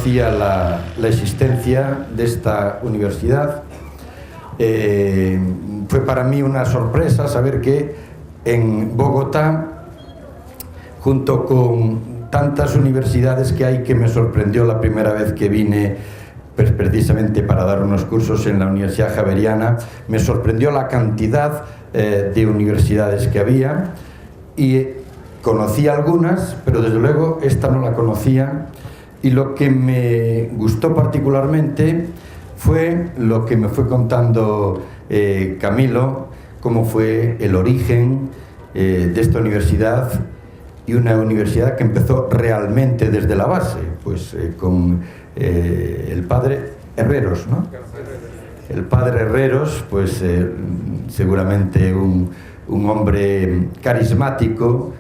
conocía la existencia de esta universidad. Fue para mí una sorpresa saber que en Bogotá, junto con tantas universidades que hay, que me sorprendió la primera vez que vine, pues precisamente para dar unos cursos en la Universidad Javeriana, me sorprendió la cantidad de universidades que había, y conocí algunas, pero desde luego esta no la conocía, y lo que me gustó particularmente fue lo que me fue contando Camilo, cómo fue el origen de esta universidad, y una universidad que empezó realmente desde la base, pues con el padre Herreros, ¿no? El padre Herreros, pues seguramente un hombre carismático,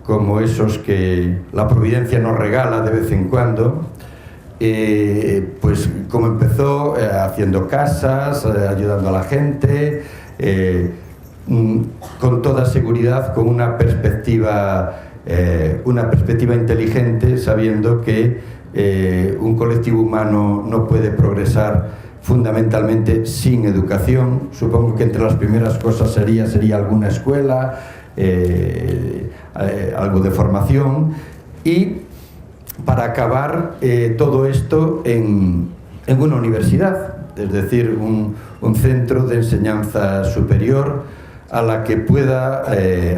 como esos que la providencia nos regala de vez en cuando. Pues como empezó haciendo casas, ayudando a la gente, con toda seguridad, con una perspectiva inteligente, sabiendo que un colectivo humano no puede progresar fundamentalmente sin educación. Supongo que entre las primeras cosas sería alguna escuela, algo de formación, y para acabar todo esto en una universidad, es decir, un centro de enseñanza superior a la que pueda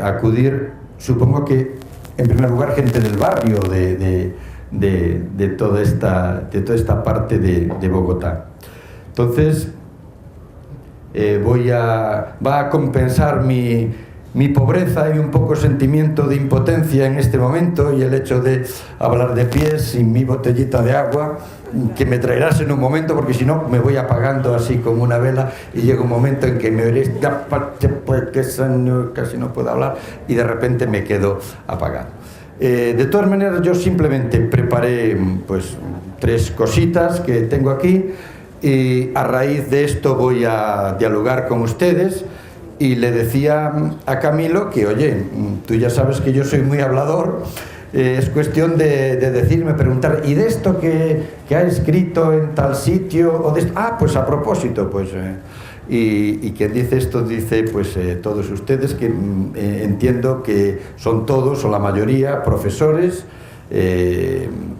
acudir, supongo que en primer lugar, gente del barrio de toda esta parte de Bogotá. Entonces va a compensar mi pobreza y un poco sentimiento de impotencia en este momento, y el hecho de hablar de pies sin mi botellita de agua, que me traerás en un momento, porque si no me voy apagando así como una vela, y llega un momento en que me veréis casi no puedo hablar, y de repente me quedo apagado. De todas maneras, yo simplemente preparé pues 3 cositas que tengo aquí, y a raíz de esto voy a dialogar con ustedes. Y le decía a Camilo que, oye, tú ya sabes que yo soy muy hablador, es cuestión de decirme, preguntar, ¿y de esto que ha escrito en tal sitio? O de esto? Pues a propósito, pues... y quien dice esto dice, pues todos ustedes, que entiendo que son todos, o la mayoría, profesores,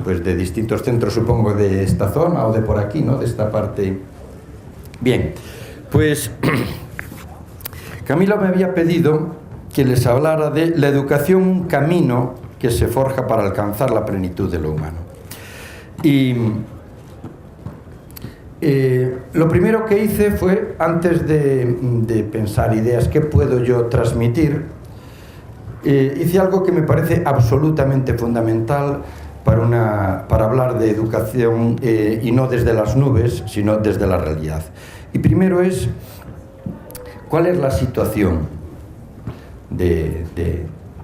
pues de distintos centros, supongo, de esta zona o de por aquí, ¿no?, de esta parte. Bien, pues... Camilo me había pedido que les hablara de la educación, un camino que se forja para alcanzar la plenitud de lo humano. Y lo primero que hice fue, antes de pensar ideas, ¿qué puedo yo transmitir? Hice algo que me parece absolutamente fundamental para hablar de educación, y no desde las nubes, sino desde la realidad. Y primero es... ¿cuál es la situación de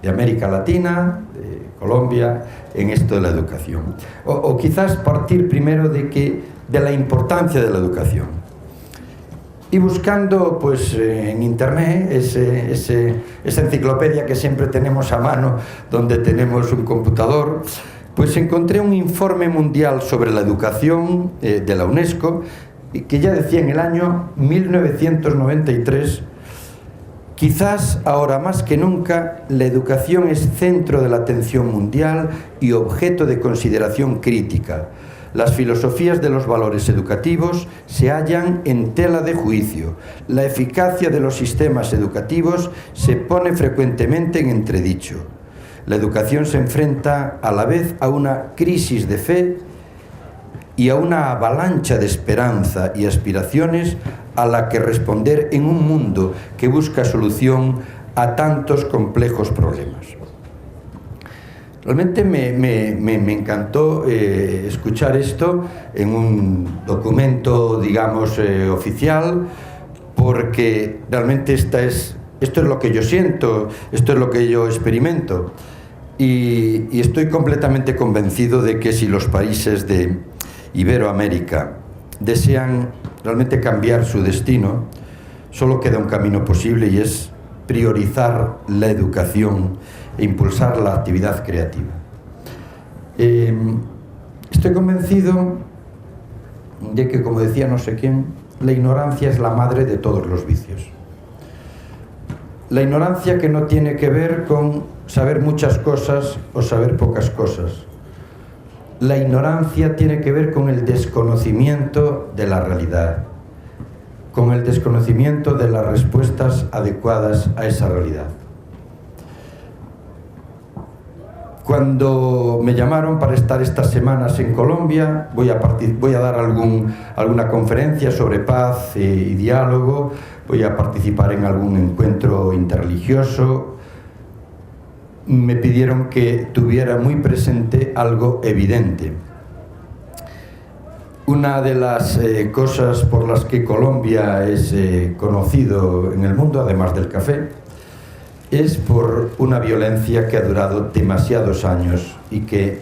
América Latina, de Colombia, en esto de la educación? O quizás partir primero de la importancia de la educación. Y buscando pues en internet esa enciclopedia que siempre tenemos a mano, donde tenemos un computador, pues encontré un informe mundial sobre la educación de la UNESCO, que ya decía en el año 1993, quizás ahora más que nunca, la educación es centro de la atención mundial y objeto de consideración crítica. Las filosofías de los valores educativos se hallan en tela de juicio. La eficacia de los sistemas educativos se pone frecuentemente en entredicho. La educación se enfrenta a la vez a una crisis de fe y a una avalancha de esperanza y aspiraciones a la que responder en un mundo que busca solución a tantos complejos problemas. Realmente me encantó escuchar esto en un documento, digamos, oficial, porque realmente esto es lo que yo siento, esto es lo que yo experimento, y estoy completamente convencido de que si los países de Iberoamérica desean realmente cambiar su destino, solo queda un camino posible, y es priorizar la educación e impulsar la actividad creativa. Estoy convencido de que, como decía no sé quién, la ignorancia es la madre de todos los vicios. La ignorancia que no tiene que ver con saber muchas cosas o saber pocas cosas. La ignorancia tiene que ver con el desconocimiento de la realidad, con el desconocimiento de las respuestas adecuadas a esa realidad. Cuando me llamaron para estar estas semanas en Colombia, voy a dar alguna conferencia sobre paz y diálogo, voy a participar en algún encuentro interreligioso. Me pidieron que tuviera muy presente algo evidente. Una de las cosas por las que Colombia es conocido en el mundo, además del café, es por una violencia que ha durado demasiados años y que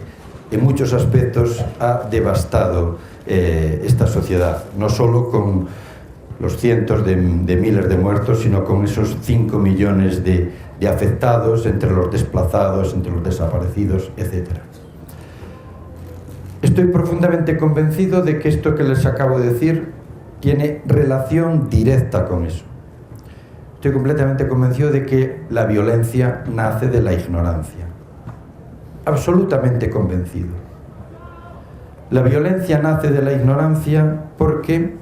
en muchos aspectos ha devastado esta sociedad, no solo con los cientos de miles de muertos, sino con esos 5 millones de afectados, entre los desplazados, entre los desaparecidos, etc. Estoy profundamente convencido de que esto que les acabo de decir tiene relación directa con eso. Estoy completamente convencido de que la violencia nace de la ignorancia. Absolutamente convencido. La violencia nace de la ignorancia porque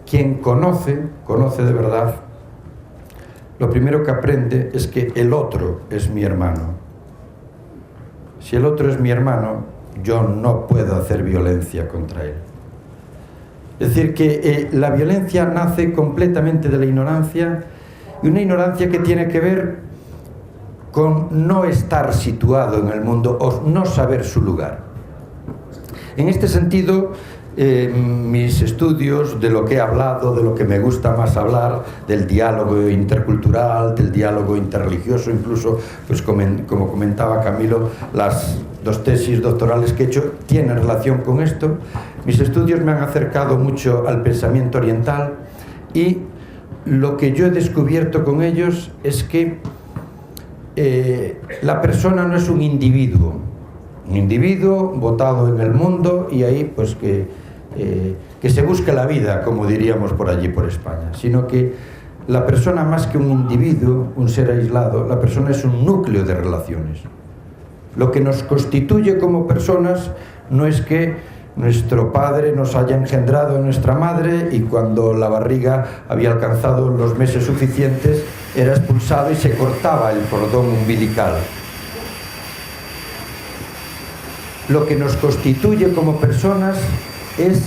quien conoce de verdad, lo primero que aprende es que el otro es mi hermano. Si el otro es mi hermano, yo no puedo hacer violencia contra él. Es decir, que la violencia nace completamente de la ignorancia, y una ignorancia que tiene que ver con no estar situado en el mundo o no saber su lugar. En este sentido, mis estudios, de lo que he hablado, de lo que me gusta más hablar, del diálogo intercultural, del diálogo interreligioso, incluso, pues como comentaba Camilo, las 2 tesis doctorales que he hecho tienen relación con esto. Mis estudios me han acercado mucho al pensamiento oriental y lo que yo he descubierto con ellos es que la persona no es un individuo botado en el mundo y ahí pues que se busque la vida, como diríamos por allí por España, sino que la persona, más que un individuo, un ser aislado, la persona es un núcleo de relaciones. Lo que nos constituye como personas no es que nuestro padre nos haya engendrado en nuestra madre y cuando la barriga había alcanzado los meses suficientes era expulsado y se cortaba el cordón umbilical. Lo que nos constituye como personas es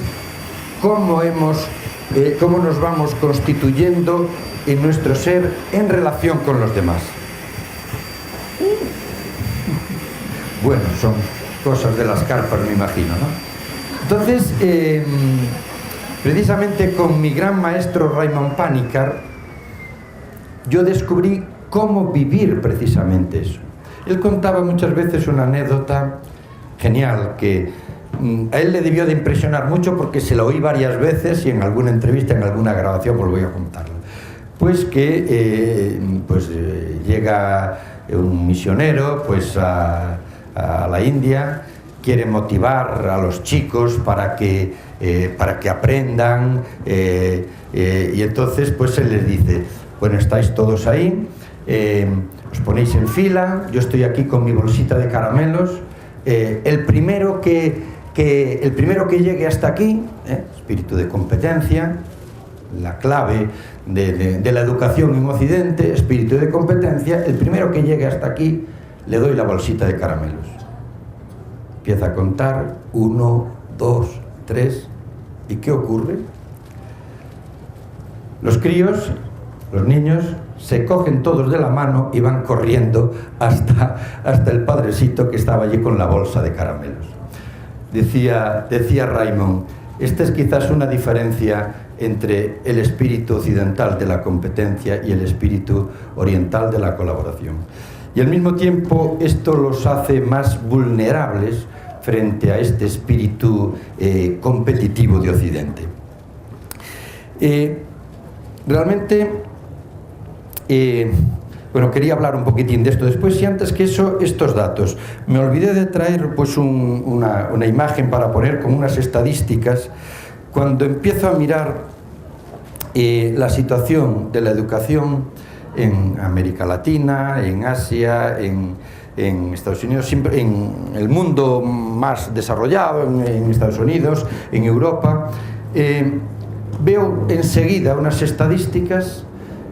cómo nos vamos constituyendo en nuestro ser en relación con los demás. Bueno, son cosas de las carpas, me imagino, ¿no? Entonces, precisamente con mi gran maestro Raymond Panikkar, yo descubrí cómo vivir precisamente eso. Él contaba muchas veces una anécdota genial que a él le debió de impresionar mucho porque se la oí varias veces y en alguna entrevista, en alguna grabación, pues voy a contarla. Pues que llega un misionero pues a la India, quiere motivar a los chicos para que aprendan y entonces pues él les dice: bueno, estáis todos ahí, os ponéis en fila, yo estoy aquí con mi bolsita de caramelos, el primero que llegue hasta aquí, espíritu de competencia, la clave de la educación en Occidente, espíritu de competencia, el primero que llegue hasta aquí le doy la bolsita de caramelos. Empieza a contar, 1, 2, 3, ¿y qué ocurre? Los críos, los niños, se cogen todos de la mano y van corriendo hasta el padrecito que estaba allí con la bolsa de caramelos. Decía Raymond, esta es quizás una diferencia entre el espíritu occidental de la competencia y el espíritu oriental de la colaboración. Y al mismo tiempo esto los hace más vulnerables frente a este espíritu competitivo de Occidente. Realmente Bueno, quería hablar un poquitín de esto después y antes que eso, estos datos. Me olvidé de traer pues una imagen para poner con unas estadísticas. Cuando empiezo a mirar la situación de la educación en América Latina, en Asia, en Estados Unidos, siempre en el mundo más desarrollado, en Estados Unidos, en Europa, veo enseguida unas estadísticas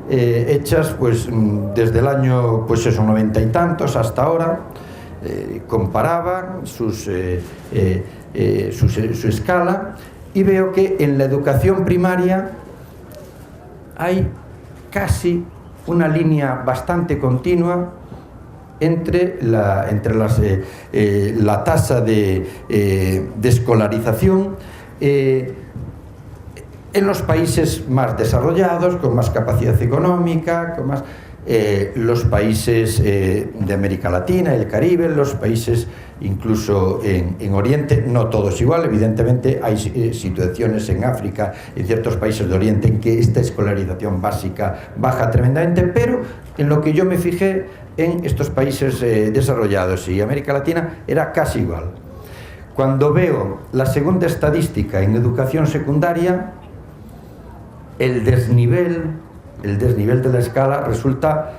hechas pues desde el año pues eso, 90 y tantos hasta ahora. Comparaba su escala y veo que en la educación primaria hay casi una línea bastante continua entre la tasa de escolarización en los países más desarrollados, con más capacidad económica, con más, los países de América Latina, el Caribe, los países incluso en Oriente, no todos igual, evidentemente hay situaciones en África, en ciertos países de Oriente, en que esta escolarización básica baja tremendamente, pero en lo que yo me fijé en estos países desarrollados y América Latina era casi igual. Cuando veo la segunda estadística en educación secundaria, el desnivel de la escala resulta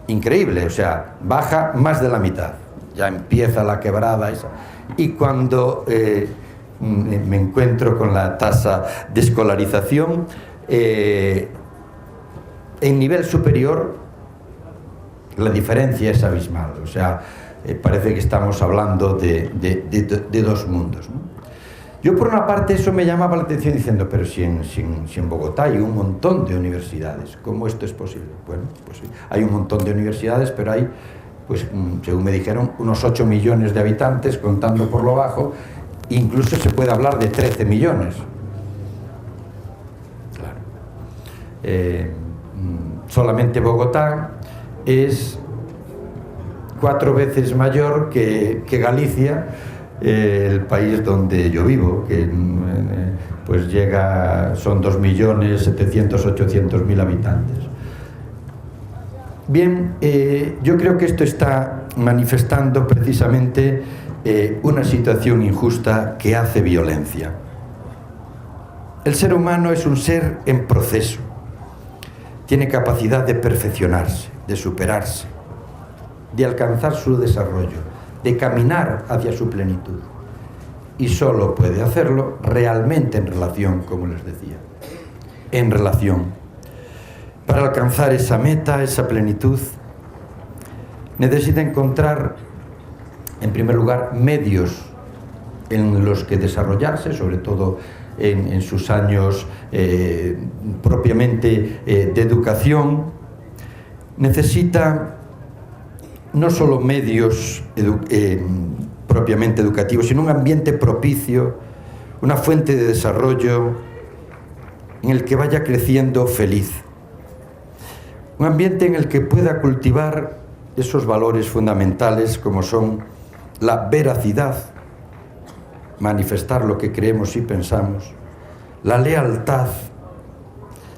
increíble, o sea, baja más de la mitad, ya empieza la quebrada esa. Y cuando me encuentro con la tasa de escolarización, en nivel superior la diferencia es abismal, o sea, parece que estamos hablando de dos mundos, ¿no? Yo por una parte eso me llamaba la atención diciendo, pero si en Bogotá hay un montón de universidades, ¿cómo esto es posible? Bueno, pues sí, hay un montón de universidades, pero hay, pues según me dijeron, unos 8 millones de habitantes, contando por lo bajo, incluso se puede hablar de 13 millones. Claro. Solamente Bogotá es 4 veces mayor que Galicia, el país donde yo vivo, que pues son 2.700.000-800.000 habitantes. Bien, yo creo que esto está manifestando precisamente una situación injusta que hace violencia. El ser humano es un ser en proceso, tiene capacidad de perfeccionarse, de superarse, de alcanzar su desarrollo, de caminar hacia su plenitud, y solo puede hacerlo realmente en relación, como les decía, en relación. Para alcanzar esa meta, esa plenitud, necesita encontrar, en primer lugar, medios en los que desarrollarse, sobre todo en sus años propiamente de educación. Necesita no solo medios propiamente educativos, sino un ambiente propicio, una fuente de desarrollo en el que vaya creciendo feliz. Un ambiente en el que pueda cultivar esos valores fundamentales como son la veracidad, manifestar lo que creemos y pensamos, la lealtad,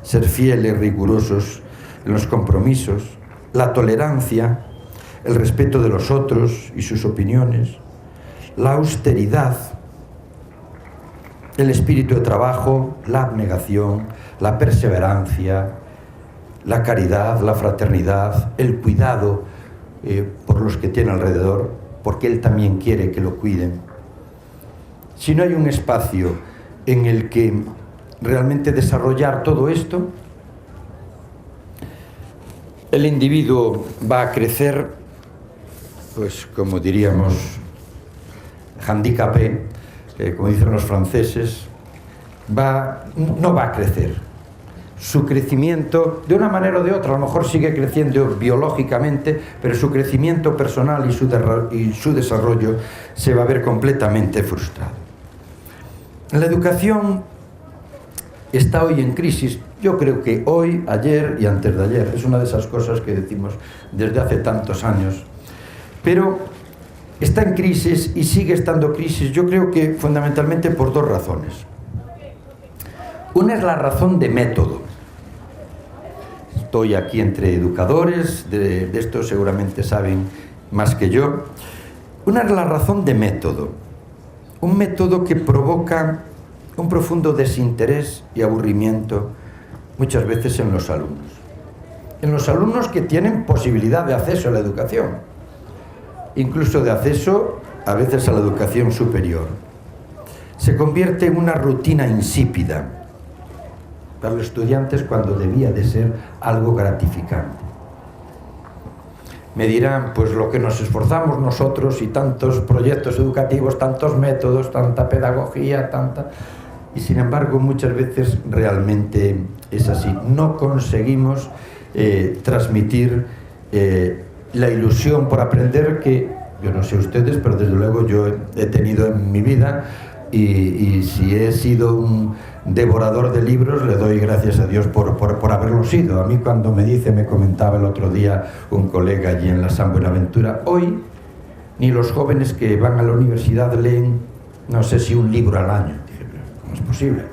ser fieles, rigurosos en los compromisos, la tolerancia, el respeto de los otros y sus opiniones, la austeridad, el espíritu de trabajo, la abnegación, la perseverancia, la caridad, la fraternidad, el cuidado por los que tiene alrededor, porque él también quiere que lo cuiden. Si no hay un espacio en el que realmente desarrollar todo esto, el individuo va a crecer, pues como diríamos, handicapé, como dicen los franceses, no va a crecer. Su crecimiento, de una manera o de otra, a lo mejor sigue creciendo biológicamente, pero su crecimiento personal y su desarrollo se va a ver completamente frustrado. La educación está hoy en crisis. Yo creo que hoy, ayer y antes de ayer, es una de esas cosas que decimos desde hace tantos años. Pero está en crisis y sigue estando en crisis, yo creo que fundamentalmente por dos razones. Una es la razón de método. estoy aquí entre educadores, de esto seguramente saben más que yo. Una es la razón de método, un método que provoca un profundo desinterés y aburrimiento muchas veces en los alumnos que tienen posibilidad de acceso a la educación, incluso de acceso a veces a la educación superior. Se convierte en una rutina insípida para los estudiantes cuando debía de ser algo gratificante. Me dirán, pues lo que nos esforzamos nosotros y tantos proyectos educativos, tantos métodos, tanta pedagogía, y sin embargo muchas veces realmente es así. No conseguimos transmitir la ilusión por aprender que, yo no sé ustedes, pero desde luego yo he tenido en mi vida, y si he sido un devorador de libros, le doy gracias a Dios por haberlo sido. A mí cuando me comentaba el otro día un colega allí en la San Buenaventura, hoy ni los jóvenes que van a la universidad leen, no sé si un libro al año. Dije, pero ¿cómo es posible?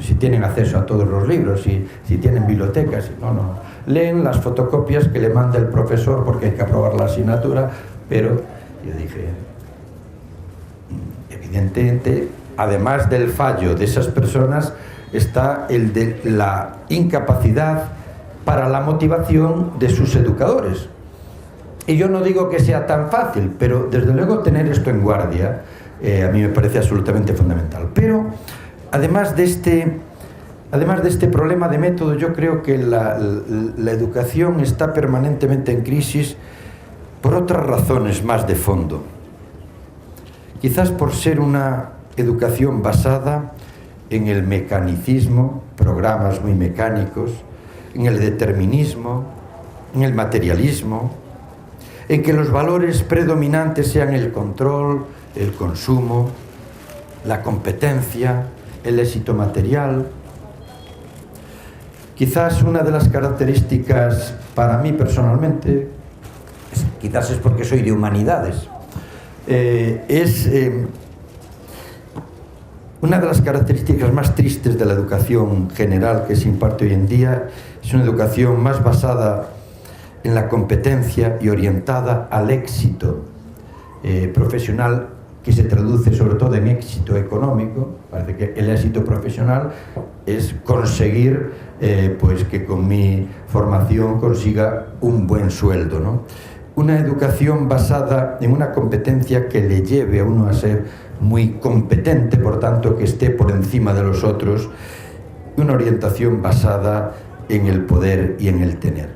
Si tienen acceso a todos los libros, si tienen bibliotecas, no. Leen las fotocopias que le manda el profesor porque hay que aprobar la asignatura, pero yo dije, evidentemente, además del fallo de esas personas, está el de la incapacidad para la motivación de sus educadores. Y yo no digo que sea tan fácil, pero desde luego tener esto en guardia a mí me parece absolutamente fundamental. Pero además de este problema de método, yo creo que la educación está permanentemente en crisis por otras razones más de fondo. Quizás por ser una educación basada en el mecanicismo, programas muy mecánicos, en el determinismo, en el materialismo, en que los valores predominantes sean el control, el consumo, la competencia, el éxito material. Quizás una de las características para mí personalmente, quizás es porque soy de humanidades, una de las características más tristes de la educación general que se imparte hoy en día es una educación más basada en la competencia y orientada al éxito profesional, que se traduce sobre todo en éxito económico. Parece que el éxito profesional es conseguir pues que con mi formación consiga un buen sueldo, ¿no? Una educación basada en una competencia que le lleve a uno a ser muy competente, por tanto que esté por encima de los otros, una orientación basada en el poder y en el tener.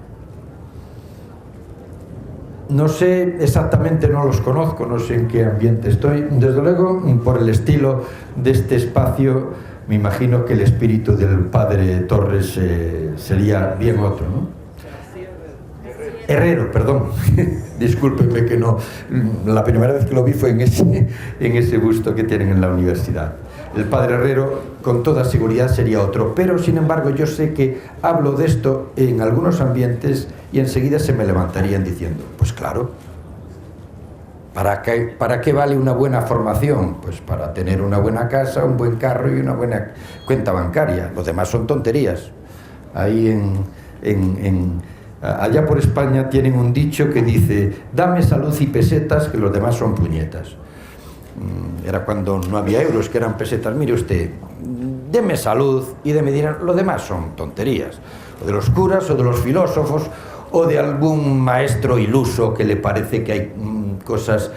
No sé exactamente, no los conozco, no sé en qué ambiente estoy. Desde luego, por el estilo de este espacio, me imagino que el espíritu del padre Torres sería bien otro, ¿no? Herrero, perdón. Discúlpenme que no. La primera vez que lo vi fue en ese busto que tienen en la universidad. El padre Herrero, con toda seguridad, sería otro. Pero, sin embargo, yo sé que hablo de esto en algunos ambientes y enseguida se me levantarían diciendo, pues claro, ¿para qué vale una buena formación? Pues para tener una buena casa, un buen carro y una buena cuenta bancaria. Lo demás son tonterías. Ahí allá por España tienen un dicho que dice, dame salud y pesetas, que los demás son puñetas. Era cuando no había euros, que eran pesetas. Mire usted, deme salud y deme dinero, lo demás son tonterías. O de los curas, o de los filósofos, o de algún maestro iluso que le parece que hay cosas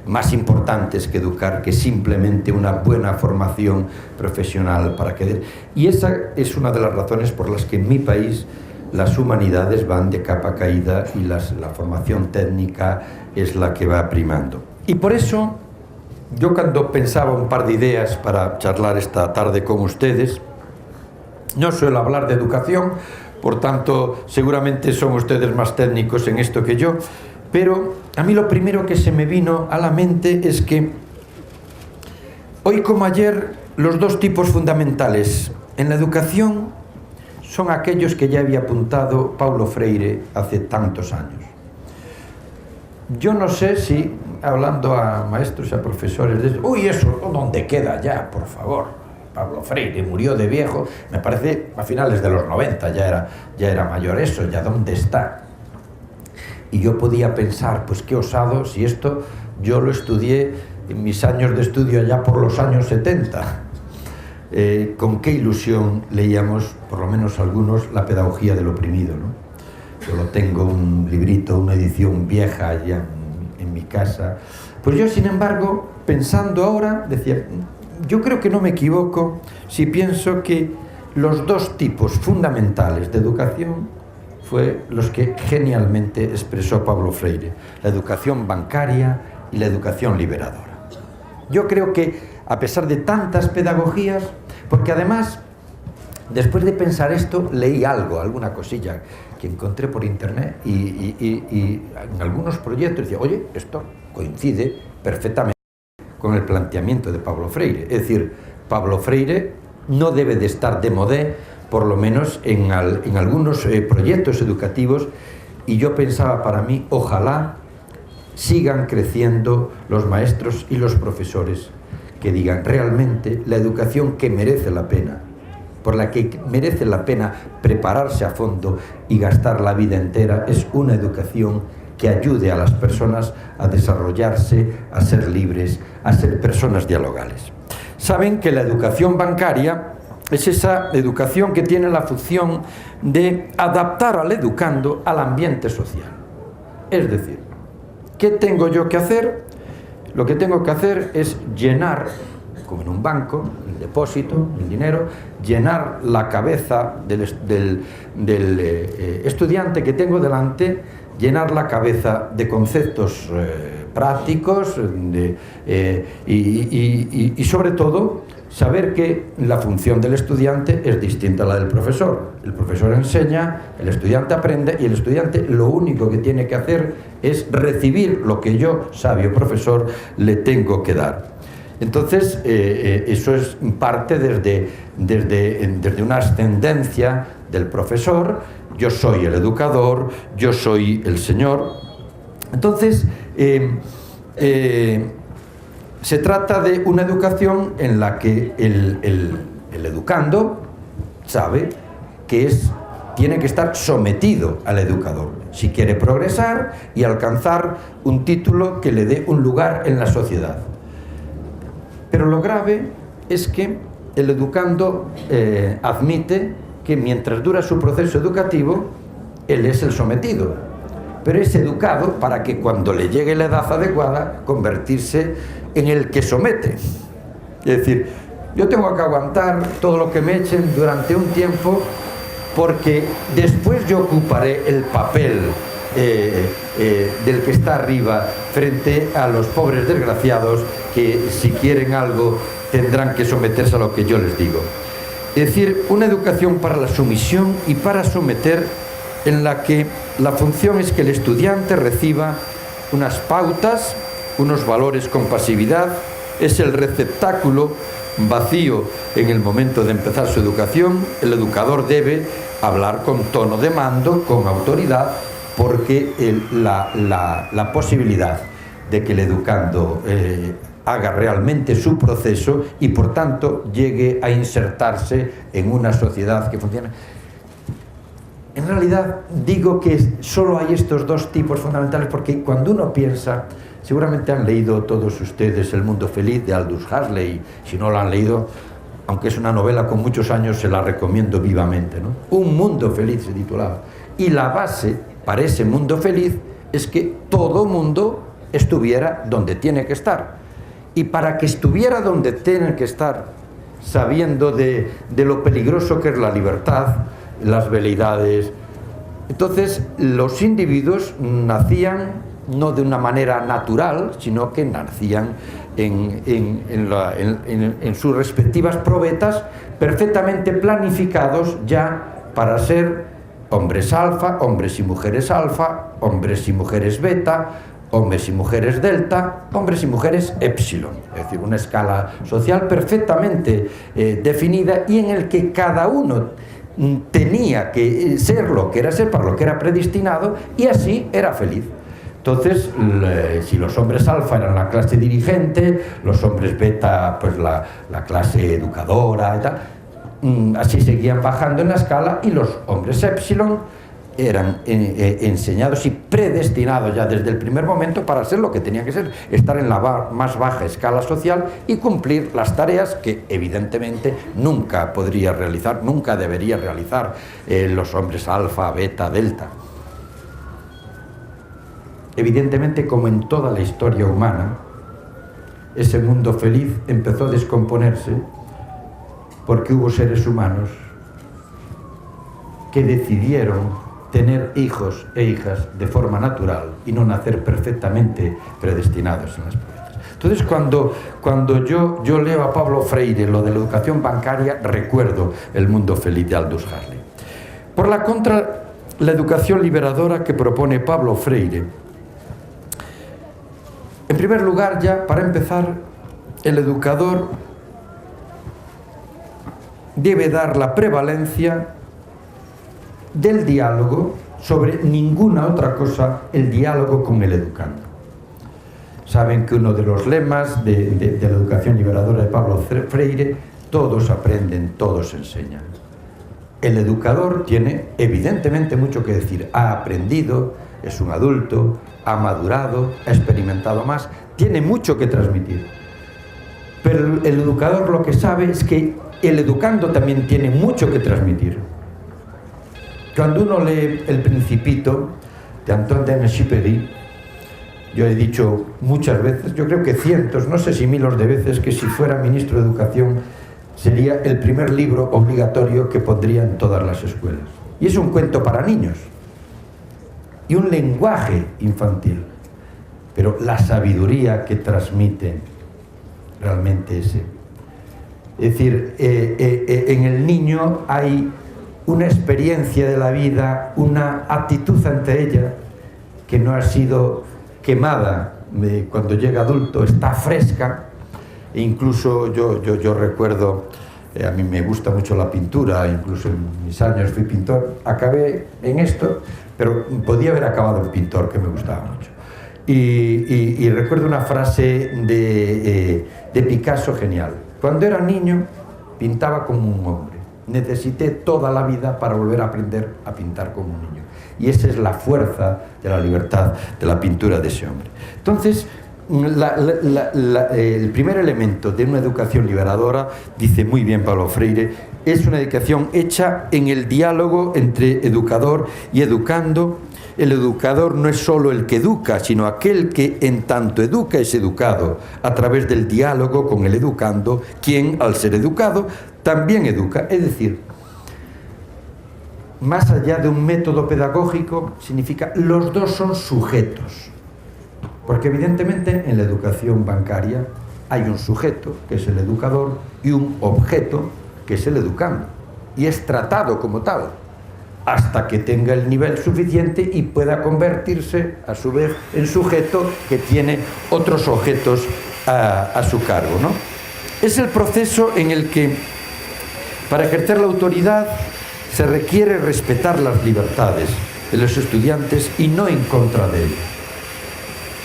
más importantes que educar que simplemente una buena formación profesional para que... Y esa es una de las razones por las que en mi país las humanidades van de capa caída y la formación técnica es la que va primando. Y por eso, yo cuando pensaba un par de ideas para charlar esta tarde con ustedes, no suelo hablar de educación, por tanto, seguramente son ustedes más técnicos en esto que yo, pero a mí lo primero que se me vino a la mente es que hoy como ayer los dos tipos fundamentales en la educación son aquellos que ya había apuntado Paulo Freire hace tantos años. Yo no sé si, hablando a maestros y a profesores, uy, eso, ¿dónde queda ya, por favor? Pablo Freire murió de viejo, me parece a finales de los 90, ya era mayor. Eso, ¿ya dónde está? Y yo podía pensar, pues qué osado, si esto yo lo estudié en mis años de estudio allá por los años 70. Con qué ilusión leíamos, por lo menos algunos, La pedagogía del oprimido, ¿no? Yo lo tengo, un librito, una edición vieja allá en mi casa. Pues yo, sin embargo, pensando ahora, decía, yo creo que no me equivoco si pienso que los dos tipos fundamentales de educación fue los que genialmente expresó Pablo Freire: la educación bancaria y la educación liberadora. Yo creo que, a pesar de tantas pedagogías, porque además, después de pensar esto, leí alguna cosilla que encontré por internet y en algunos proyectos decía, oye, esto coincide perfectamente con el planteamiento de Pablo Freire. Es decir, Pablo Freire no debe de estar de modé, por lo menos en algunos proyectos educativos, y yo pensaba para mí, ojalá sigan creciendo los maestros y los profesores que digan realmente la educación que merece la pena, por la que merece la pena prepararse a fondo y gastar la vida entera, es una educación que ayude a las personas a desarrollarse, a ser libres, a ser personas dialogales. Saben que la educación bancaria es esa educación que tiene la función de adaptar al educando al ambiente social. Es decir, ¿qué tengo yo que hacer? Lo que tengo que hacer es llenar, como en un banco, el depósito, el dinero, llenar la cabeza del estudiante que tengo delante, llenar la cabeza de conceptos prácticos y sobre todo saber que la función del estudiante es distinta a la del profesor. El profesor enseña, el estudiante aprende, y el estudiante lo único que tiene que hacer es recibir lo que yo, sabio profesor, le tengo que dar. Entonces, eso es parte desde una ascendencia del profesor. Yo soy el educador, yo soy el señor. Entonces, se trata de una educación en la que el educando sabe que tiene que estar sometido al educador si quiere progresar y alcanzar un título que le dé un lugar en la sociedad. Pero lo grave es que el educando admite que mientras dura su proceso educativo, él es el sometido, pero es educado para que cuando le llegue la edad adecuada, convertirse en el que somete. Es decir, yo tengo que aguantar todo lo que me echen durante un tiempo, porque después yo ocuparé el papel del que está arriba frente a los pobres desgraciados que, si quieren algo, tendrán que someterse a lo que yo les digo. Es decir, una educación para la sumisión y para someter, en la que la función es que el estudiante reciba unas pautas, unos valores con pasividad, es el receptáculo vacío en el momento de empezar su educación. El educador debe hablar con tono de mando, con autoridad, porque la posibilidad de que el educando haga realmente su proceso y por tanto llegue a insertarse en una sociedad que funcione. En realidad digo que solo hay estos dos tipos fundamentales porque cuando uno piensa, seguramente han leído todos ustedes El mundo feliz de Aldous Huxley. Si no lo han leído, aunque es una novela con muchos años, se la recomiendo vivamente, ¿no? Un mundo feliz se titulaba. Y la base para ese mundo feliz es que todo mundo estuviera donde tiene que estar. Y para que estuviera donde tiene que estar, sabiendo de lo peligroso que es la libertad, las veleidades. Entonces, los individuos nacían no de una manera natural, sino que nacían en sus respectivas probetas, perfectamente planificados ya para ser hombres alfa, hombres y mujeres beta, hombres y mujeres delta, hombres y mujeres épsilon. Es decir, una escala social perfectamente definida y en el que cada uno tenía que ser lo que era ser, para lo que era predestinado, y así era feliz. Entonces, si los hombres alfa eran la clase dirigente, los hombres beta, pues la clase educadora y tal, así seguían bajando en la escala, y los hombres epsilon eran enseñados y predestinados ya desde el primer momento para ser lo que tenían que ser, estar en la más baja escala social y cumplir las tareas que evidentemente nunca podría realizar, nunca debería realizar los hombres alfa, beta, delta. Evidentemente, como en toda la historia humana, ese mundo feliz empezó a descomponerse porque hubo seres humanos que decidieron tener hijos e hijas de forma natural y no nacer perfectamente predestinados en las puertas. Entonces, cuando yo leo a Pablo Freire lo de la educación bancaria, recuerdo el mundo feliz de Aldous Huxley. Por la contra, la educación liberadora que propone Pablo Freire, en primer lugar, ya para empezar, el educador debe dar la prevalencia del diálogo sobre ninguna otra cosa, el diálogo con el educando. Saben que uno de los lemas de la educación liberadora de Pablo Freire: todos aprenden, todos enseñan. El educador tiene evidentemente mucho que decir, ha aprendido, es un adulto, ha madurado, ha experimentado más, tiene mucho que transmitir. Pero el educador lo que sabe es que el educando también tiene mucho que transmitir. Cuando uno lee El Principito de Antoine de Saint-Exupéry, yo he dicho muchas veces, yo creo que cientos, no sé si miles de veces, que si fuera ministro de Educación sería el primer libro obligatorio que pondría en todas las escuelas. Y es un cuento para niños y un lenguaje infantil, pero la sabiduría que transmite realmente ese. Es decir, en el niño hay una experiencia de la vida, una actitud ante ella que no ha sido quemada cuando llega adulto, está fresca. E incluso yo recuerdo, a mí me gusta mucho la pintura, incluso en mis años fui pintor, acabé en esto, pero podía haber acabado en pintor, que me gustaba mucho. Y recuerdo una frase de Picasso genial: cuando era niño pintaba como un hombre, necesité toda la vida para volver a aprender a pintar como un niño. Y esa es la fuerza de la libertad de la pintura de ese hombre. Entonces, el primer elemento de una educación liberadora, dice muy bien Pablo Freire, es una educación hecha en el diálogo entre educador y educando. El educador no es solo el que educa, sino aquel que en tanto educa es educado, a través del diálogo con el educando, quien al ser educado también educa. Es decir, más allá de un método pedagógico, significa los dos son sujetos. Porque evidentemente en la educación bancaria hay un sujeto, que es el educador, y un objeto, que es el educando. Y es tratado como tal, hasta que tenga el nivel suficiente y pueda convertirse, a su vez, en sujeto que tiene otros objetos a su cargo, ¿no? Es el proceso en el que, para ejercer la autoridad, se requiere respetar las libertades de los estudiantes y no en contra de ellos.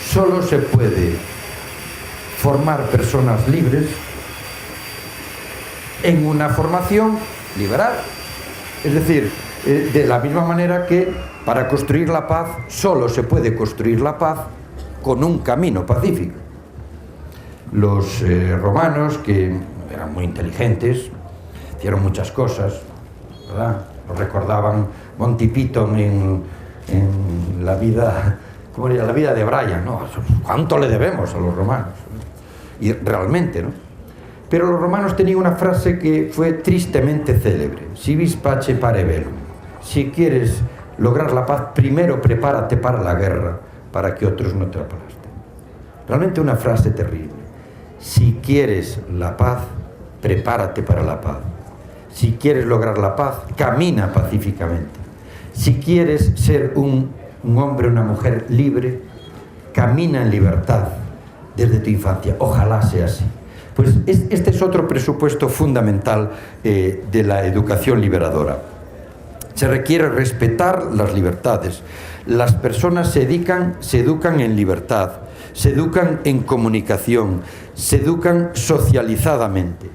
Solo se puede formar personas libres en una formación liberal. Es decir, de la misma manera que para construir la paz solo se puede construir la paz con un camino pacífico. Los romanos, que eran muy inteligentes, hicieron muchas cosas, ¿verdad? Lo recordaban Monty Python en la vida, ¿cómo era? La vida de Brian, ¿no? ¿Cuánto le debemos a los romanos? Y realmente, ¿no? Pero los romanos tenían una frase que fue tristemente célebre: si vis pace pare bellum. Si quieres lograr la paz, primero prepárate para la guerra, para que otros no te aplasten. Realmente una frase terrible. Si quieres la paz, prepárate para la paz. Si quieres lograr la paz, camina pacíficamente. Si quieres ser un hombre o una mujer libre, camina en libertad desde tu infancia. Ojalá sea así. Pues este es otro presupuesto fundamental de la educación liberadora. Se requiere respetar las libertades. Las personas se educan en libertad, se educan en comunicación, se educan socializadamente.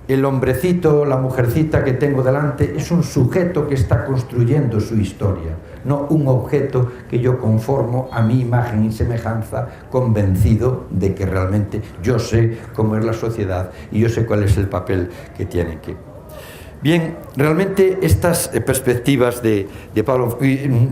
El hombrecito, la mujercita que tengo delante es un sujeto que está construyendo su historia, no un objeto que yo conformo a mi imagen y semejanza, convencido de que realmente yo sé cómo es la sociedad y yo sé cuál es el papel que tiene que... Bien, realmente estas perspectivas de Pablo...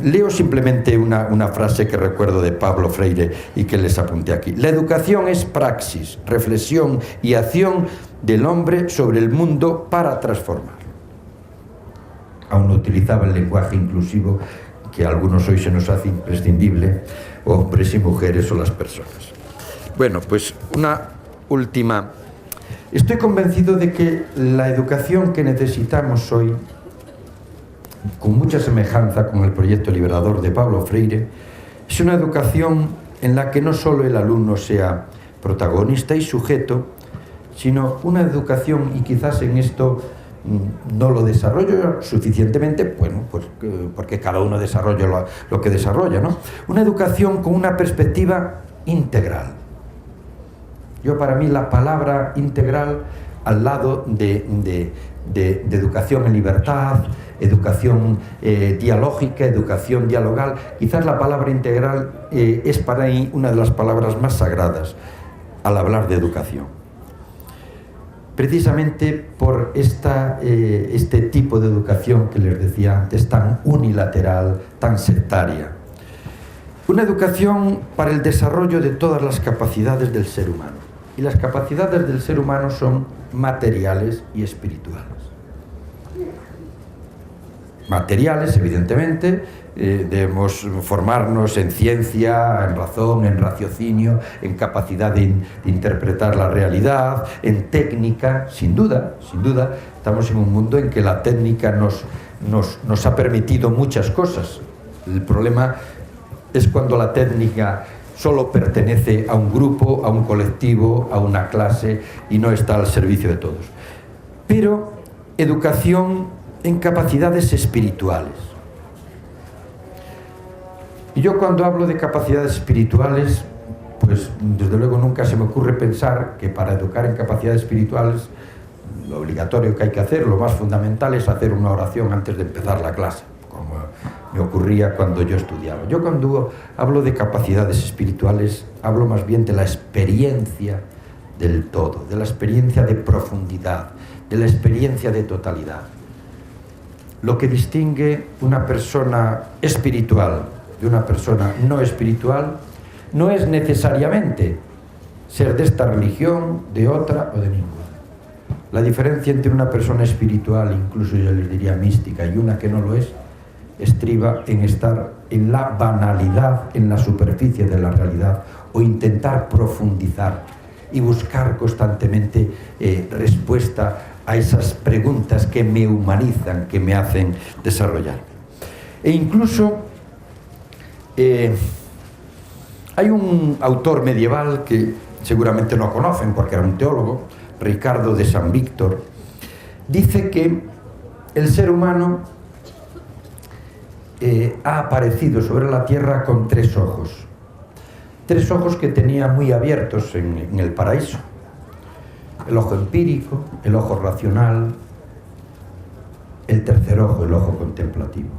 Leo simplemente una frase que recuerdo de Pablo Freire y que les apunté aquí. La educación es praxis, reflexión y acción del hombre sobre el mundo para transformarlo. Aún no utilizaba el lenguaje inclusivo que a algunos hoy se nos hace imprescindible, hombres y mujeres o las personas. Bueno, pues una última... Estoy convencido de que la educación que necesitamos hoy, con mucha semejanza con el proyecto liberador de Pablo Freire, es una educación en la que no solo el alumno sea protagonista y sujeto, sino una educación, y quizás en esto no lo desarrollo suficientemente, bueno, pues porque cada uno desarrolla lo que desarrolla, ¿no? Una educación con una perspectiva integral. Yo, para mí, la palabra integral, al lado de educación en libertad, educación dialógica, educación dialogal, quizás la palabra integral es para mí una de las palabras más sagradas al hablar de educación. Precisamente por este tipo de educación que les decía antes, tan unilateral, tan sectaria. Una educación para el desarrollo de todas las capacidades del ser humano. Y las capacidades del ser humano son materiales y espirituales. Materiales, evidentemente, debemos formarnos en ciencia, en razón, en raciocinio, en capacidad de interpretar la realidad, en técnica, sin duda. Estamos en un mundo en que la técnica nos ha permitido muchas cosas. El problema es cuando la técnica solo pertenece a un grupo, a un colectivo, a una clase y no está al servicio de todos. Pero educación en capacidades espirituales. Y yo, cuando hablo de capacidades espirituales, pues desde luego nunca se me ocurre pensar que para educar en capacidades espirituales lo obligatorio que hay que hacer, lo más fundamental, es hacer una oración antes de empezar la clase, como me ocurría cuando yo estudiaba. Yo, cuando hablo de capacidades espirituales, hablo más bien de la experiencia del todo, de la experiencia de profundidad, de la experiencia de totalidad. Lo que distingue una persona espiritual de una persona no espiritual no es necesariamente ser de esta religión, de otra o de ninguna. La diferencia entre una persona espiritual, incluso yo les diría mística, y una que no lo es, estriba en estar en la banalidad, en la superficie de la realidad, o intentar profundizar y buscar constantemente respuesta a esas preguntas que me humanizan, que me hacen desarrollar. E incluso hay un autor medieval que seguramente no conocen porque era un teólogo, Ricardo de San Víctor, dice que el ser humano ha aparecido sobre la tierra con tres ojos que tenía muy abiertos en el paraíso: el ojo empírico, el ojo racional, el tercer ojo, el ojo contemplativo.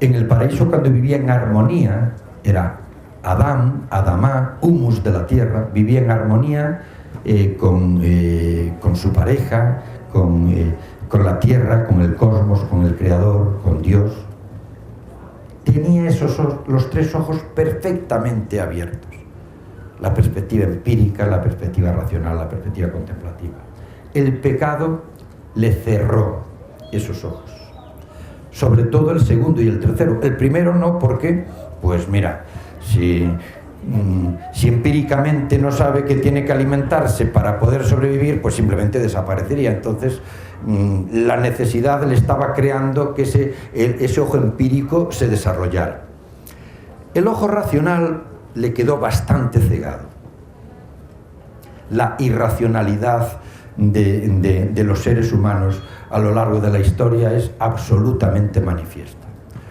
En el paraíso, cuando vivía en armonía, era Adán, Adamá, humus de la tierra, vivía en armonía con su pareja, con la tierra, con el cosmos, con el creador, con Dios. Tenía los tres ojos perfectamente abiertos: la perspectiva empírica, la perspectiva racional, la perspectiva contemplativa. El pecado le cerró esos ojos, sobre todo el segundo y el tercero. El primero no, porque, pues mira, si empíricamente no sabe que tiene que alimentarse para poder sobrevivir, pues simplemente desaparecería. Entonces la necesidad le estaba creando que ese ojo empírico se desarrollara. El ojo racional le quedó bastante cegado. La irracionalidad de los seres humanos a lo largo de la historia es absolutamente manifiesta.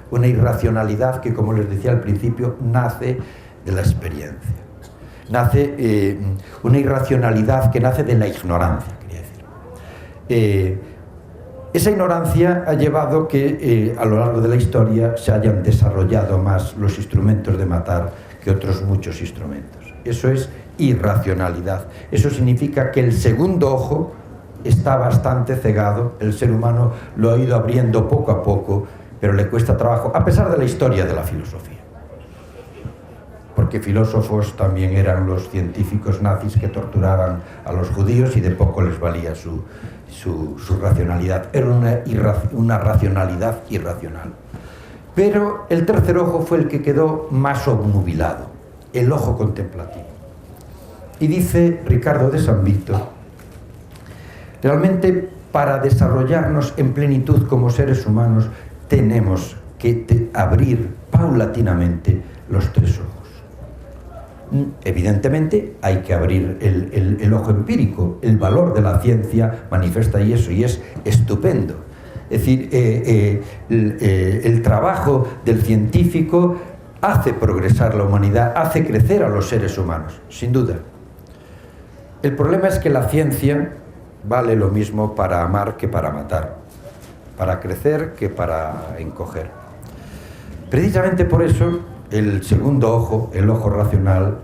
Una irracionalidad que, como les decía al principio, nace de la experiencia. Nace una irracionalidad que nace de la ignorancia, quería decir. Esa ignorancia ha llevado que a lo largo de la historia se hayan desarrollado más los instrumentos de matar que otros muchos instrumentos. Eso es irracionalidad. Eso significa que el segundo ojo está bastante cegado, el ser humano lo ha ido abriendo poco a poco, pero le cuesta trabajo, a pesar de la historia de la filosofía. Porque filósofos también eran los científicos nazis que torturaban a los judíos y de poco les valía su racionalidad. Era una racionalidad irracional. Pero el tercer ojo fue el que quedó más obnubilado, el ojo contemplativo. Y dice Ricardo de San Víctor, realmente para desarrollarnos en plenitud como seres humanos tenemos que abrir paulatinamente los tres ojos. Evidentemente hay que abrir el ojo empírico, el valor de la ciencia manifiesta y eso, y es estupendo. Es decir, el trabajo del científico hace progresar la humanidad, hace crecer a los seres humanos, sin duda. El problema es que la ciencia vale lo mismo para amar que para matar, para crecer que para encoger. Precisamente por eso, el segundo ojo, el ojo racional,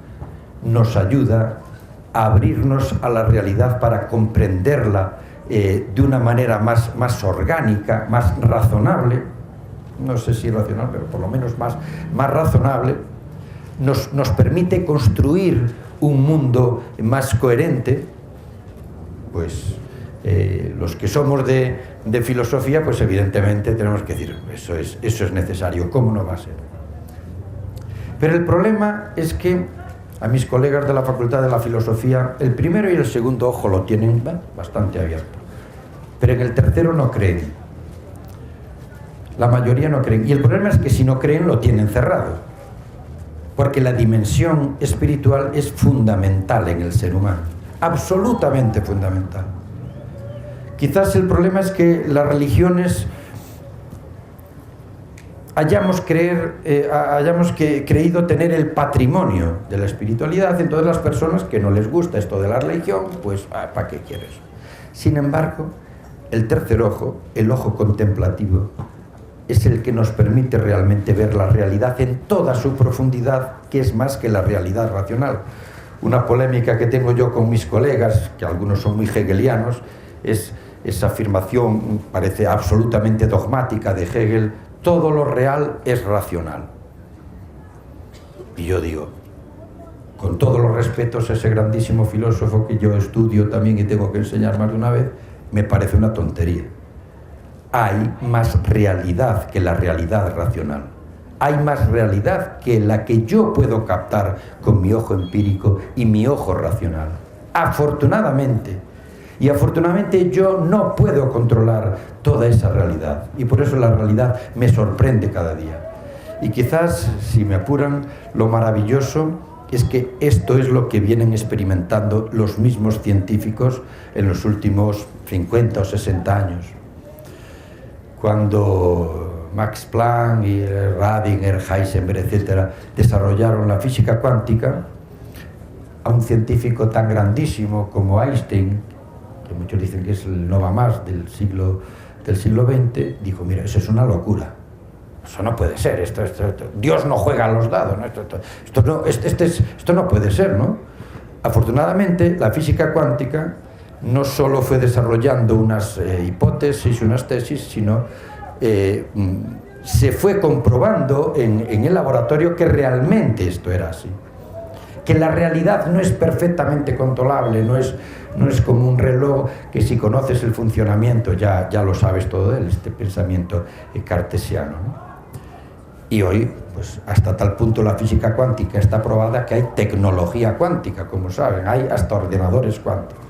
nos ayuda a abrirnos a la realidad para comprenderla de una manera más orgánica, más razonable, no sé si racional, pero por lo menos más razonable, nos permite construir un mundo más coherente. Pues los que somos de filosofía, pues evidentemente tenemos que decir, eso es necesario, ¿cómo no va a ser? Pero el problema es que a mis colegas de la Facultad de la Filosofía, el primero y el segundo ojo lo tienen bastante abierto, pero en el tercero no creen. La mayoría no creen. Y el problema es que si no creen, lo tienen cerrado, porque la dimensión espiritual es fundamental en el ser humano, absolutamente fundamental. Quizás el problema es que las religiones hayamos creído tener el patrimonio de la espiritualidad, entonces las personas que no les gusta esto de la religión, pues ¿para qué quieres? Sin embargo, el tercer ojo, el ojo contemplativo, es el que nos permite realmente ver la realidad en toda su profundidad, que es más que la realidad racional. Una polémica que tengo yo con mis colegas, que algunos son muy hegelianos, es esa afirmación, parece absolutamente dogmática de Hegel: todo lo real es racional. Y yo digo, con todos los respetos a ese grandísimo filósofo que yo estudio también y tengo que enseñar más de una vez, me parece una tontería. Hay más realidad que la realidad racional. Hay más realidad que la que yo puedo captar con mi ojo empírico y mi ojo racional. Afortunadamente. Y afortunadamente yo no puedo controlar toda esa realidad. Y por eso la realidad me sorprende cada día. Y quizás, si me apuran, lo maravilloso es que esto es lo que vienen experimentando los mismos científicos en los últimos 50 o 60 años. Cuando Max Planck y Radinger, Heisenberg, etcétera, desarrollaron la física cuántica, a un científico tan grandísimo como Einstein, que muchos dicen que es el no va más del siglo XX, dijo: mira, eso es una locura, eso no puede ser, esto. Dios no juega a los dados, ¿no? Esto no puede ser, ¿no? Afortunadamente, la física cuántica no solo fue desarrollando unas hipótesis, unas tesis, sino se fue comprobando en el laboratorio que realmente esto era así. Que la realidad no es perfectamente controlable, no es como un reloj que si conoces el funcionamiento ya lo sabes todo de él, este pensamiento cartesiano, ¿no? Y hoy, pues hasta tal punto la física cuántica está probada que hay tecnología cuántica, como saben, hay hasta ordenadores cuánticos.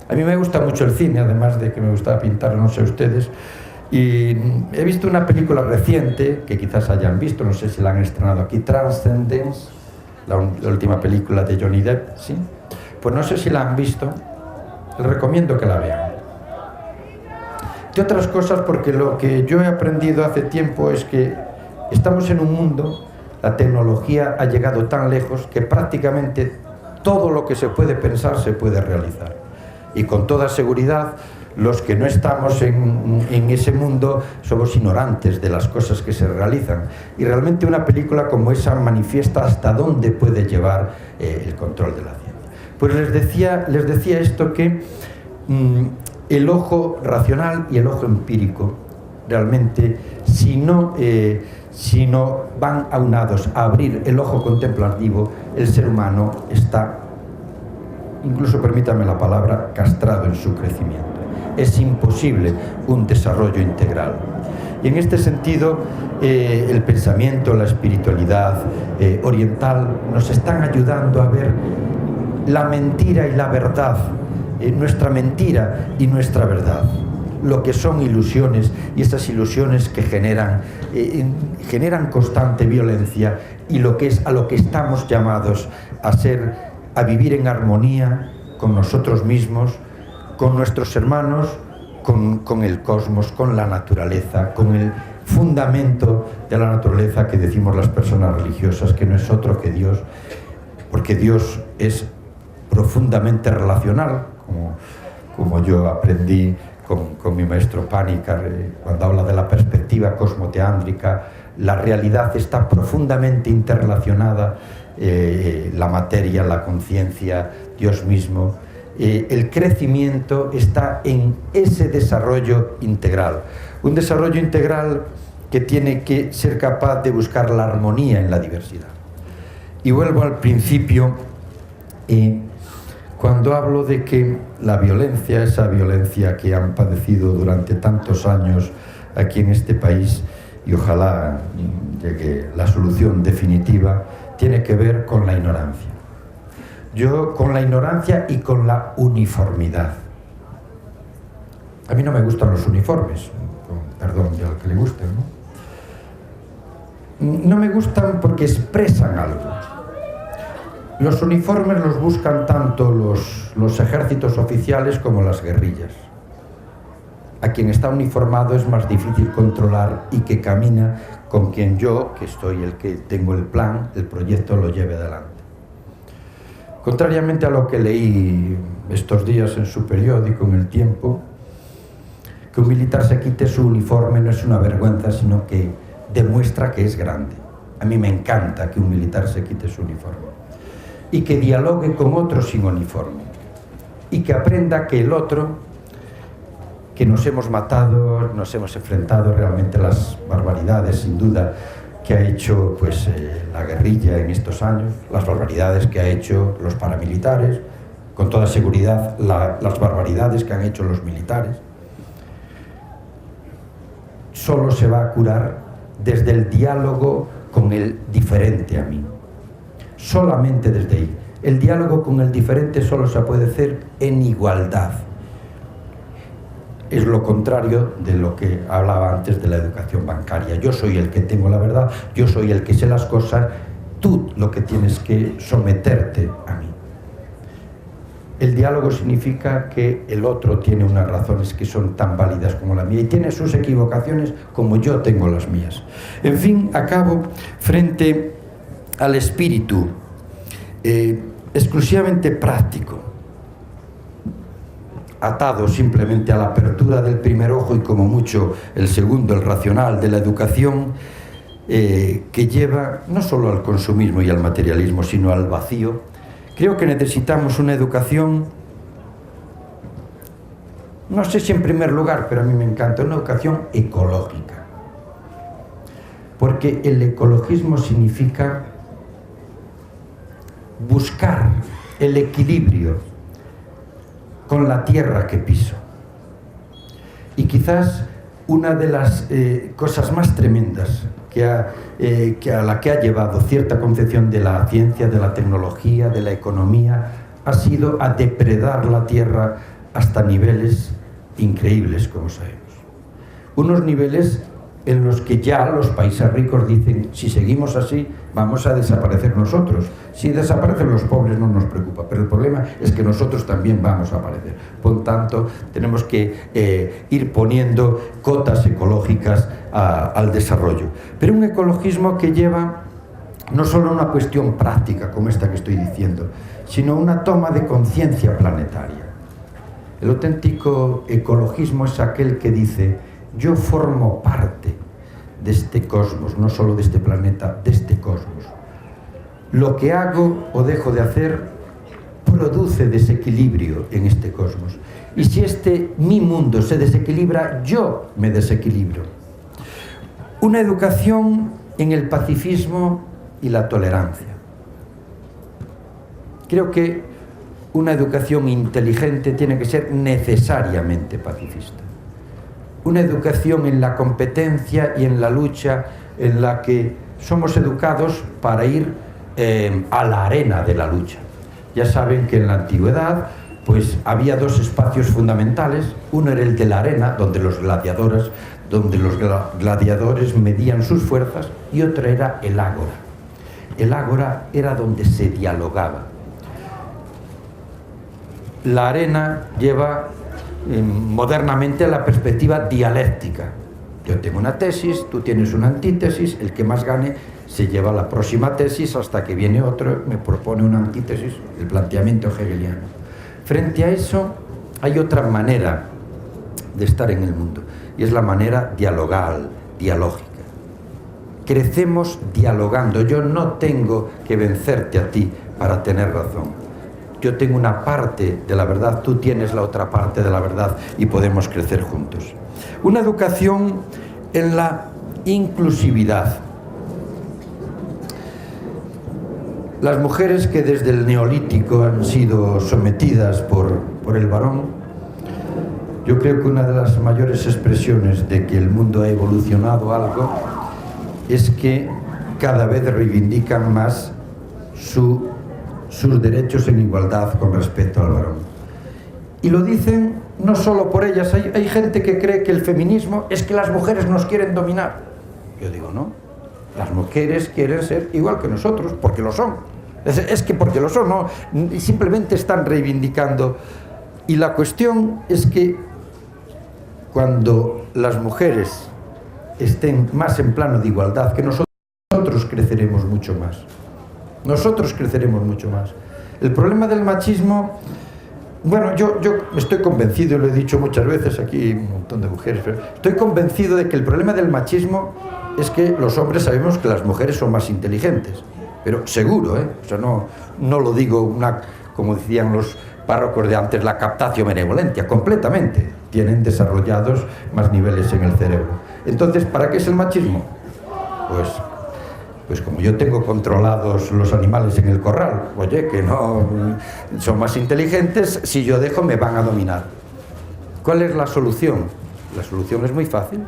A mí me gusta mucho el cine, además de que me gusta pintar, no sé ustedes, y he visto una película reciente que quizás hayan visto, no sé si la han estrenado aquí, Transcendence, la última película de Johnny Depp, ¿sí? Pues no sé si la han visto, les recomiendo que la vean. Entre otras cosas porque lo que yo he aprendido hace tiempo es que estamos en un mundo, la tecnología ha llegado tan lejos que prácticamente todo lo que se puede pensar se puede realizar. Y con toda seguridad, los que no estamos en ese mundo somos ignorantes de las cosas que se realizan. Y realmente una película como esa manifiesta hasta dónde puede llevar el control de la ciencia. Pues les decía esto que el ojo racional y el ojo empírico, realmente, si no van aunados a abrir el ojo contemplativo, el ser humano está, incluso permítame la palabra, castrado en su crecimiento. Es imposible un desarrollo integral. Y en este sentido, el pensamiento, la espiritualidad oriental nos están ayudando a ver la mentira y la verdad, nuestra mentira y nuestra verdad, lo que son ilusiones, y esas ilusiones que generan constante violencia, y lo que es a lo que estamos llamados a vivir en armonía con nosotros mismos, con nuestros hermanos, con el cosmos, con la naturaleza, con el fundamento de la naturaleza que decimos las personas religiosas, que no es otro que Dios, porque Dios es profundamente relacional, como yo aprendí con mi maestro Panikkar, cuando habla de la perspectiva cosmoteándrica. La realidad está profundamente interrelacionada, la materia, la conciencia, Dios mismo. El crecimiento está en ese desarrollo integral, un desarrollo integral que tiene que ser capaz de buscar la armonía en la diversidad. Y vuelvo al principio, cuando hablo de que la violencia, esa violencia que han padecido durante tantos años aquí en este país, y ojalá llegue la solución definitiva, tiene que ver con la ignorancia. Con la ignorancia y con la uniformidad. A mí no me gustan los uniformes, perdón de al que le gusten, ¿no? No me gustan porque expresan algo. Los uniformes los buscan tanto los ejércitos oficiales como las guerrillas. A quien está uniformado es más difícil controlar y que camina con quien yo, que soy el que tengo el plan, el proyecto, lo lleve adelante. Contrariamente a lo que leí estos días en su periódico, en El Tiempo, que un militar se quite su uniforme no es una vergüenza, sino que demuestra que es grande. A mí me encanta que un militar se quite su uniforme y que dialogue con otro sin uniforme y que aprenda que el otro, que nos hemos matado, nos hemos enfrentado realmente a las barbaridades, sin duda, que ha hecho la guerrilla en estos años, las barbaridades que ha hecho los paramilitares, con toda seguridad las barbaridades que han hecho los militares, solo se va a curar desde el diálogo con el diferente a mí. Solamente desde ahí. El diálogo con el diferente solo se puede hacer en igualdad. Es lo contrario de lo que hablaba antes de la educación bancaria. Yo soy el que tengo la verdad, yo soy el que sé las cosas, tú lo que tienes que someterte a mí. El diálogo significa que el otro tiene unas razones que son tan válidas como la mía y tiene sus equivocaciones como yo tengo las mías. En fin, acabo frente al espíritu exclusivamente práctico, atado simplemente a la apertura del primer ojo y como mucho el segundo, el racional de la educación, que lleva no solo al consumismo y al materialismo, sino al vacío. Creo que necesitamos una educación, no sé si en primer lugar, pero a mí me encanta, una educación ecológica. Porque el ecologismo significa buscar el equilibrio con la tierra que piso. Y quizás una de las cosas más tremendas a la que ha llevado cierta concepción de la ciencia, de la tecnología, de la economía, ha sido a depredar la tierra hasta niveles increíbles, como sabemos. Unos niveles en los que ya los países ricos dicen, si seguimos así, vamos a desaparecer nosotros. Si desaparecen los pobres no nos preocupa, pero el problema es que nosotros también vamos a aparecer. Por tanto, tenemos que ir poniendo cotas ecológicas al desarrollo. Pero un ecologismo que lleva no solo una cuestión práctica, como esta que estoy diciendo, sino una toma de conciencia planetaria. El auténtico ecologismo es aquel que dice: yo formo parte de este cosmos, no solo de este planeta, de este cosmos. Lo que hago o dejo de hacer produce desequilibrio en este cosmos. Y si mi mundo se desequilibra, yo me desequilibro. Una educación en el pacifismo y la tolerancia. Creo que una educación inteligente tiene que ser necesariamente pacifista. Una educación en la competencia y en la lucha, en la que somos educados para ir a la arena de la lucha. Ya saben que en la antigüedad pues había dos espacios fundamentales. Uno era el de la arena, donde los gladiadores medían sus fuerzas, y otro era el ágora. El ágora era donde se dialogaba. La arena lleva modernamente la perspectiva dialéctica. Yo tengo una tesis, tú tienes una antítesis, el que más gane se lleva la próxima tesis hasta que viene otro, me propone una antítesis, el planteamiento hegeliano. Frente a eso hay otra manera de estar en el mundo, y es la manera dialogal, dialógica. Crecemos dialogando. Yo no tengo que vencerte a ti para tener razón. Yo tengo una parte de la verdad, tú tienes la otra parte de la verdad, y podemos crecer juntos. Una educación en la inclusividad. Las mujeres que desde el Neolítico han sido sometidas por el varón, yo creo que una de las mayores expresiones de que el mundo ha evolucionado algo es que cada vez reivindican más sus derechos en igualdad con respecto al varón. Y lo dicen no solo por ellas. Hay gente que cree que el feminismo es que las mujeres nos quieren dominar. Yo digo, no, las mujeres quieren ser igual que nosotros, porque lo son. Es que porque lo son, no, simplemente están reivindicando. Y la cuestión es que cuando las mujeres estén más en plano de igualdad que nosotros creceremos mucho más. Nosotros creceremos mucho más. El problema del machismo, bueno, yo estoy convencido, y lo he dicho muchas veces aquí, un montón de mujeres, pero estoy convencido de que el problema del machismo es que los hombres sabemos que las mujeres son más inteligentes, pero seguro, o sea, no lo digo como decían los párrocos de antes, la captatio benevolentia, completamente, tienen desarrollados más niveles en el cerebro. Entonces, ¿para qué es el machismo? Pues como yo tengo controlados los animales en el corral, oye, que no son más inteligentes, si yo dejo me van a dominar. ¿Cuál es la solución? La solución es muy fácil.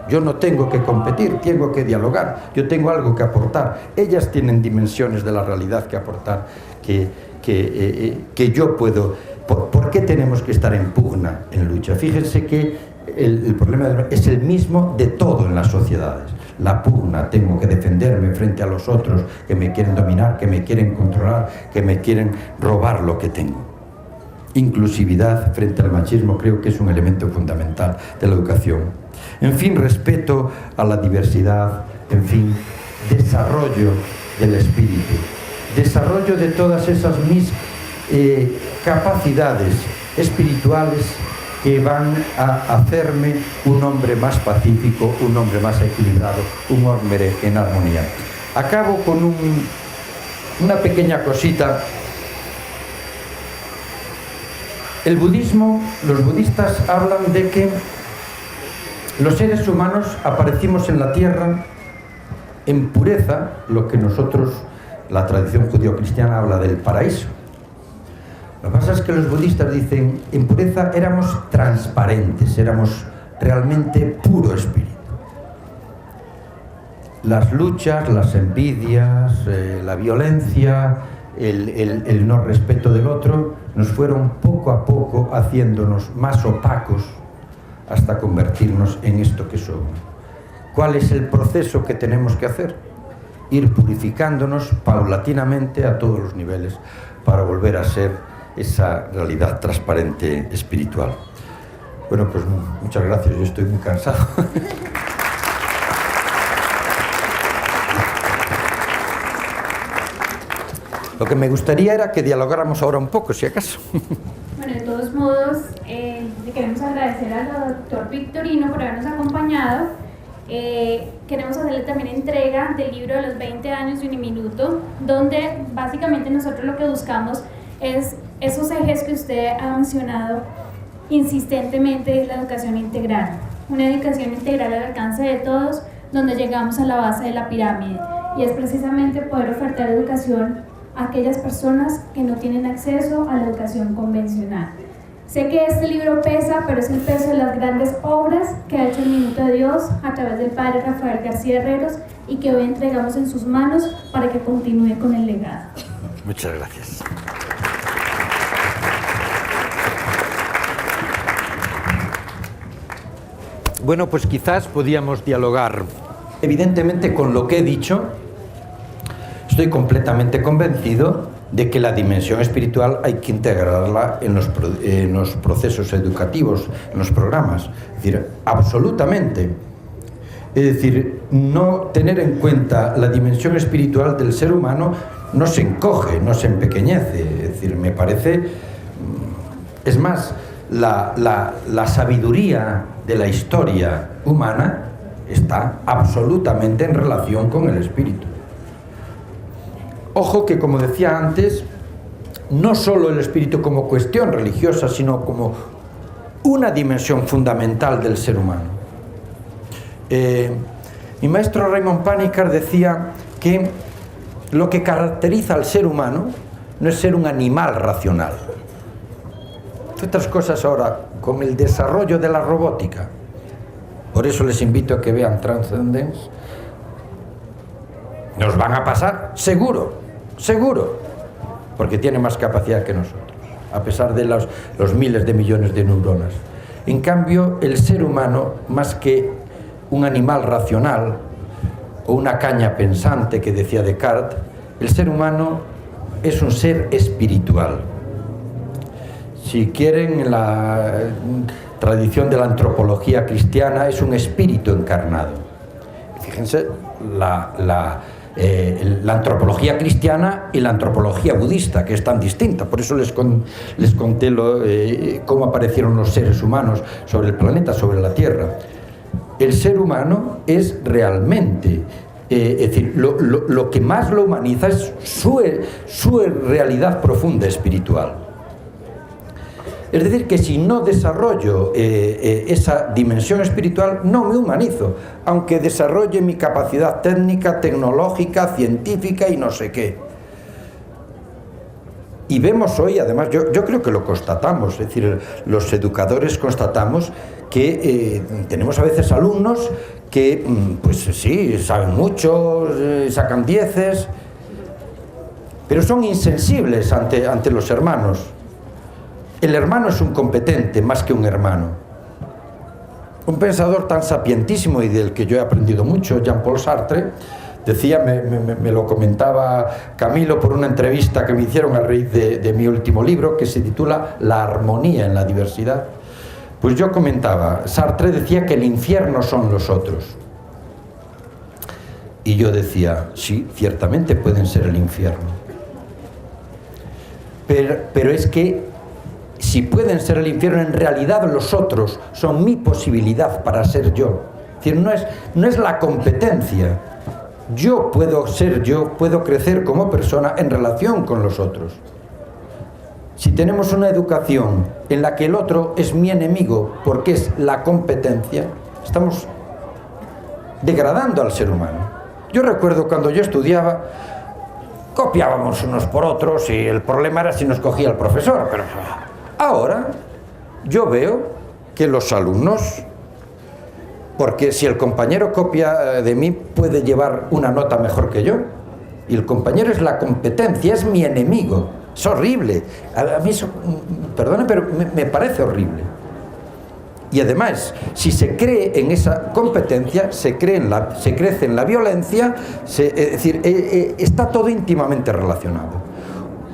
Yo no tengo que competir, tengo que dialogar, yo tengo algo que aportar. Ellas tienen dimensiones de la realidad que aportar, que yo puedo. ¿Por qué tenemos que estar en pugna, en lucha? Fíjense que el problema es el mismo de todo en las sociedades. La pugna, tengo que defenderme frente a los otros que me quieren dominar, que me quieren controlar, que me quieren robar lo que tengo. Inclusividad frente al machismo creo que es un elemento fundamental de la educación. En fin, respeto a la diversidad, en fin, desarrollo del espíritu, desarrollo de todas esas mis capacidades espirituales que van a hacerme un hombre más pacífico, un hombre más equilibrado, un hombre en armonía. Acabo con una pequeña cosita. El budismo, los budistas hablan de que los seres humanos aparecimos en la tierra en pureza, lo que nosotros, la tradición judío-cristiana habla del paraíso. Lo que pasa es que los budistas dicen, en pureza éramos transparentes, éramos realmente puro espíritu. Las luchas, las envidias, la violencia, el no respeto del otro, nos fueron poco a poco haciéndonos más opacos hasta convertirnos en esto que somos. ¿Cuál es el proceso que tenemos que hacer? Ir purificándonos paulatinamente a todos los niveles para volver a ser esa realidad transparente espiritual. Bueno, pues muchas gracias, yo estoy muy cansado. Lo que me gustaría era que dialogáramos ahora un poco, si acaso. Bueno, de todos modos, le queremos agradecer al doctor Victorino por habernos acompañado. Queremos hacerle también entrega del libro de los 20 años de Uniminuto, donde básicamente nosotros lo que buscamos es esos ejes que usted ha mencionado insistentemente, es la educación integral. Una educación integral al alcance de todos, donde llegamos a la base de la pirámide. Y es precisamente poder ofertar educación a aquellas personas que no tienen acceso a la educación convencional. Sé que este libro pesa, pero es el peso de las grandes obras que ha hecho el Minuto de Dios a través del padre Rafael García Herreros y que hoy entregamos en sus manos para que continúe con el legado. Muchas gracias. Bueno, pues quizás podíamos dialogar. Evidentemente, con lo que he dicho, estoy completamente convencido de que la dimensión espiritual hay que integrarla en los procesos educativos, en los programas. Es decir, absolutamente. Es decir, no tener en cuenta la dimensión espiritual del ser humano no se encoge, no se empequeñece. Es decir, me parece... Es más, la sabiduría de la historia humana está absolutamente en relación con el espíritu. Ojo que, como decía antes, no solo el espíritu como cuestión religiosa, sino como una dimensión fundamental del ser humano. Mi maestro Raymond Panikkar decía que lo que caracteriza al ser humano no es ser un animal racional. Entre otras cosas, ahora, con el desarrollo de la robótica, por eso les invito a que vean Transcendence, nos van a pasar, seguro, porque tiene más capacidad que nosotros, a pesar de los miles de millones de neuronas. En cambio, el ser humano, más que un animal racional o una caña pensante que decía Descartes, el ser humano es un ser espiritual. Si quieren, en la tradición de la antropología cristiana, es un espíritu encarnado. Fíjense la antropología cristiana y la antropología budista, que es tan distinta. Por eso les conté cómo aparecieron los seres humanos sobre el planeta, sobre la Tierra. El ser humano es realmente, es decir, lo que más lo humaniza es su realidad profunda espiritual. Es decir, que si no desarrollo esa dimensión espiritual, no me humanizo, aunque desarrolle mi capacidad técnica, tecnológica, científica y no sé qué. Y vemos hoy, además, yo creo que lo constatamos, es decir, los educadores constatamos que tenemos a veces alumnos que, pues sí, saben mucho, sacan 10, pero son insensibles ante los hermanos. El hermano es un competente más que un hermano. Un pensador tan sapientísimo y del que yo he aprendido mucho, Jean-Paul Sartre, decía, me lo comentaba Camilo por una entrevista que me hicieron a raíz de mi último libro, que se titula La armonía en la diversidad. Pues yo comentaba, Sartre decía que el infierno son los otros. Y yo decía, sí, ciertamente pueden ser el infierno. Pero es que si pueden ser el infierno, en realidad los otros son mi posibilidad para ser yo. Es decir, no es la competencia. Yo puedo ser yo, puedo crecer como persona en relación con los otros. Si tenemos una educación en la que el otro es mi enemigo porque es la competencia, estamos degradando al ser humano. Yo recuerdo cuando yo estudiaba, copiábamos unos por otros y el problema era si nos cogía el profesor, pero ahora yo veo que los alumnos, porque si el compañero copia de mí puede llevar una nota mejor que yo, y el compañero es la competencia, es mi enemigo, es horrible. A mí eso, perdone, pero me parece horrible. Y además, si se cree en esa competencia, se crece en la violencia, es decir, está todo íntimamente relacionado.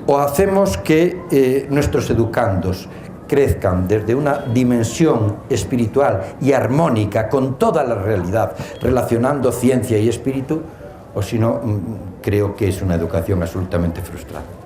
O hacemos que nuestros educandos crezcan desde una dimensión espiritual y armónica con toda la realidad, relacionando ciencia y espíritu, o si no, creo que es una educación absolutamente frustrada.